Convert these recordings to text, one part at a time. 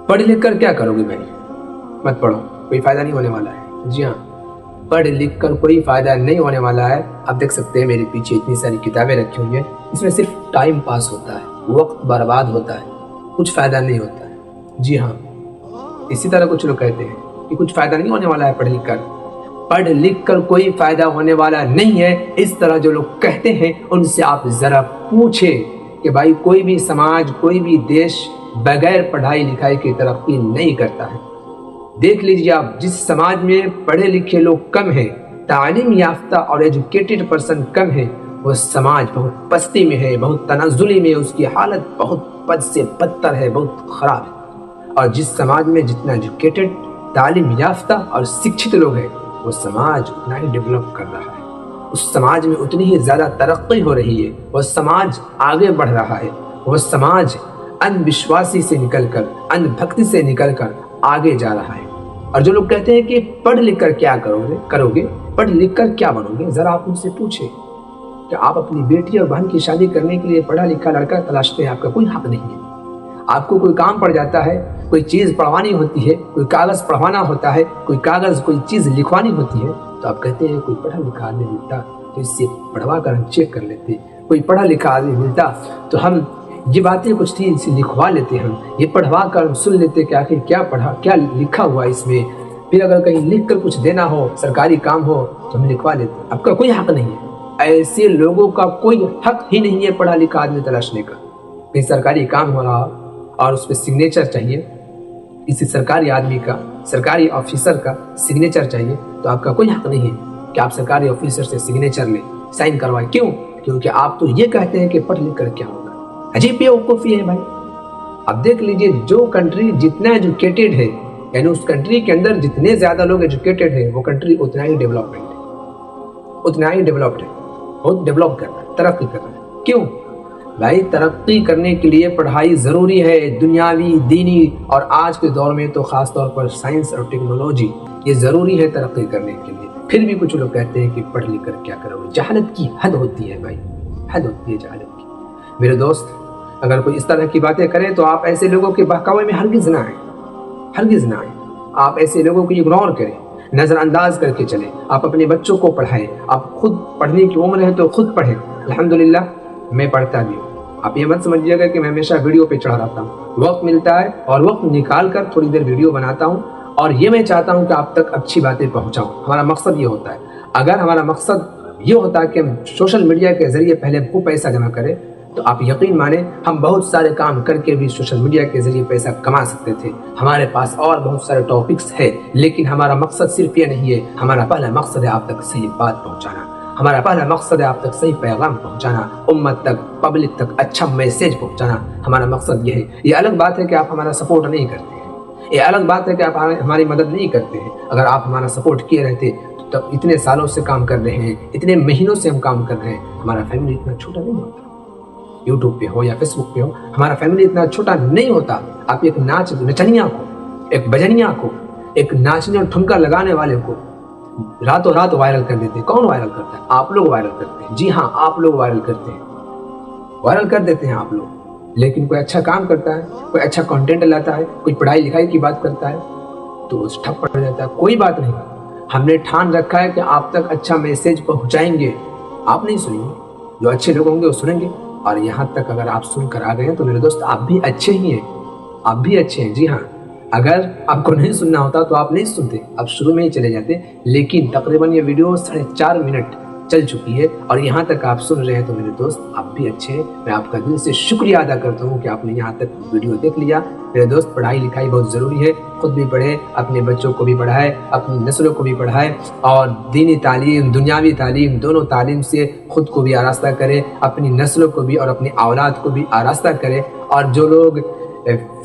पढ़ लिख कर क्या करोगे भाई? मत पढ़ो, कोई फ़ायदा नहीं होने वाला है। जी हाँ, पढ़ लिख कर कोई फ़ायदा नहीं होने वाला है। आप देख सकते हैं मेरे पीछे इतनी सारी किताबें रखी हुई हैं, इसमें सिर्फ टाइम पास होता है, वक्त बर्बाद होता है, कुछ फ़ायदा नहीं होता है। जी हाँ, इसी तरह कुछ लोग कहते हैं कि कुछ फ़ायदा नहीं होने वाला है पढ़ लिख कर कोई फ़ायदा होने वाला नहीं है। इस तरह जो लोग कहते हैं उनसे आप ज़रा पूछें कि भाई कोई भी समाज, कोई भी देश बगैर पढ़ाई लिखाई की तरक्की नहीं करता है। देख लीजिए आप, जिस समाज में पढ़े लिखे लोग कम हैं, तालीम याफ्ता और एजुकेटेड पर्सन कम है, वो समाज बहुत पस्ती में है, बहुत तनाजुली में है, उसकी हालत बहुत बद से बदतर है, बहुत ख़राब है। और जिस समाज में जितना एजुकेटेड, तालीम याफ्ता और शिक्षित लोग हैं, वो समाज उतना ही डेवलप कर रहा है, उस समाज में उतनी ही ज़्यादा तरक्की हो रही है, वो समाज आगे बढ़ रहा है, वो समाज अंधविश्वासी से निकलकर, अंधभक्ति से निकलकर आगे जा रहा है। और जो लोग कहते हैं कि पढ़ लिख कर क्या करोगे, पढ़ लिख कर क्या बनोगे, ज़रा आप उनसे पूछें कि आप अपनी बेटी और बहन की शादी करने के लिए पढ़ा लिखा लड़का तलाशते हैं, आपका कोई हक नहीं है। आपको कोई काम पड़ जाता है, कोई चीज़ पढ़वानी होती है, कोई कागज़ पढ़वाना होता है, कोई चीज़ लिखवानी होती है, तो आप कहते हैं कोई पढ़ा लिखा आदमी मिलता तो इससे पढ़वा कर हम चेक कर लेते, कोई पढ़ा लिखा आदमी मिलता तो हम ये बातें कुछ थी इसे लिखवा लेते, हम ये पढ़वा कर सुन लेते कि आखिर क्या लिखा हुआ इसमें। फिर अगर कहीं लिख कर कुछ देना हो, सरकारी काम हो, तो हम लिखवा लेते। आपका कोई हक नहीं है, ऐसे लोगों का कोई हक ही नहीं है पढ़ा लिखा आदमी तलाशने का। कहीं सरकारी काम हो रहा और उस पर सिग्नेचर चाहिए, किसी सरकारी आदमी का, सरकारी ऑफिसर का सिग्नेचर चाहिए, तो आपका कोई हक नहीं है कि आप सरकारी ऑफिसर से सिग्नेचर लें, साइन करवाएं। क्यों? क्योंकि आप तो ये कहते हैं कि पढ़ लिख कर क्या होगा। अजीब बेवकूफ़ी है भाई। अब देख लीजिए, जो कंट्री जितना एजुकेटेड है, यानी उस कंट्री के अंदर जितने ज़्यादा लोग एजुकेटेड है, वो कंट्री उतना ही डेवलपमेंट है, उतना ही डेवलप्ड है, बहुत डेवलप कर रहा है, तरक्की कर रहा है। क्यों भाई? तरक्की करने के लिए पढ़ाई ज़रूरी है, दुनियावी, दीनी, और आज के दौर में तो ख़ास तौर पर साइंस और टेक्नोलॉजी ये ज़रूरी है तरक्की करने के लिए। फिर भी कुछ लोग कहते हैं कि पढ़ लिख कर क्या करोगे। जहालत की हद होती है भाई, हद होती है जहालत की। मेरे दोस्त, अगर कोई इस तरह की बातें करे तो आप ऐसे लोगों के बहकावे में हरगिज़ ना आए, हरगिज़ ना आए। आप ऐसे लोगों को इग्नोर करें, नज़रअंदाज करके चलें। आप अपने बच्चों को पढ़ाएं, आप खुद पढ़ने की उम्र है तो खुद पढ़ें। अल्हम्दुलिल्लाह मैं पढ़ता भी हूँ। आप ये मत समझिएगा कि मैं हमेशा वीडियो पे चढ़ा रहता हूँ। वक्त मिलता है और वक्त निकाल कर थोड़ी देर वीडियो बनाता हूँ, और ये मैं चाहता हूँ कि आप तक अच्छी बातें पहुँचाऊँ। हमारा मकसद ये होता है। अगर हमारा मकसद ये होता है कि हम सोशल मीडिया के ज़रिए पहले वो पैसा जमा करें, तो आप यकीन माने हम बहुत सारे काम करके भी सोशल मीडिया के ज़रिए पैसा कमा सकते थे। हमारे पास और बहुत सारे टॉपिक्स हैं, लेकिन हमारा मकसद सिर्फ ये नहीं है। हमारा पहला मकसद है आप तक सही बात पहुँचाना, हमारा पहला मकसद है आप तक सही पैगाम पहुँचाना, उम्मत तक, पब्लिक तक अच्छा मैसेज पहुँचाना। हमारा मकसद ये है। ये अलग बात है कि आप हमारा सपोर्ट नहीं करते हैं, ये अलग बात है कि आप हमारी मदद नहीं करते हैं। अगर आप हमारा सपोर्ट किए रहते तो तब इतने सालों से काम कर रहे हैं, इतने महीनों से हम काम कर रहे हैं, हमारा फैमिली इतना छोटा नहीं होता। यूट्यूब पे हो या फेसबुक पे हो, हमारा फैमिली इतना छोटा नहीं होता। आप एक नचनिया को, एक बजनिया को, एक नाचने और ठुमका लगाने वाले को रातों रात वायरल कर देते हैं। कौन वायरल करता है? आप लोग वायरल करते हैं। जी हाँ, आप लोग वायरल करते हैं, वायरल कर देते हैं आप लोग। लेकिन कोई अच्छा काम करता है, कोई अच्छा कंटेंट लाता है, कोई पढ़ाई लिखाई की बात करता है तो उस ठप पड़ जाता है। कोई बात नहीं, हमने ठान रखा है कि आप तक अच्छा मैसेज पहुँचाएंगे। आप नहीं सुनेंगे, जो अच्छे लोग होंगे वो सुनेंगे। और यहाँ तक अगर आप सुनकर आ गए हैं तो मेरे दोस्त आप भी अच्छे ही हैं, आप भी अच्छे हैं। जी हाँ, अगर आपको नहीं सुनना होता तो आप नहीं सुनते, आप शुरू में ही चले जाते। लेकिन तकरीबन ये वीडियो 4.5 मिनट चल चुकी है और यहाँ तक आप सुन रहे हैं तो मेरे दोस्त आप भी अच्छे हैं। मैं आपका दिल से शुक्रिया अदा करता हूँ कि आपने यहाँ तक वीडियो देख लिया। मेरे दोस्त, पढ़ाई लिखाई बहुत ज़रूरी है। खुद भी पढ़े, अपने बच्चों को भी पढ़ाए, अपनी नस्लों को भी पढ़ाए, और दीनी तालीम, दुनियावी तालीम, दोनों तालीम से खुद को भी आरास्ता करे, अपनी नस्लों को भी और अपनी औलाद को भी आरास्ता करे। और जो लोग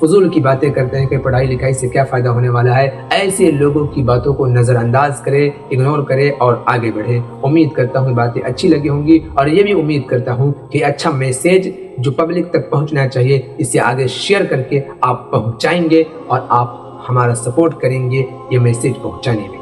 फजूल की बातें करते हैं कि पढ़ाई लिखाई से क्या फ़ायदा होने वाला है, ऐसे लोगों की बातों को नज़रअंदाज करे, इग्नोर करे और आगे बढ़े। उम्मीद करता हूँ बातें अच्छी लगी होंगी, और ये भी उम्मीद करता हूँ कि अच्छा मैसेज जो पब्लिक तक पहुँचना चाहिए, इसे आगे शेयर करके आप पहुँचाएंगे और आप हमारा सपोर्ट करेंगे ये मैसेज पहुँचाने में।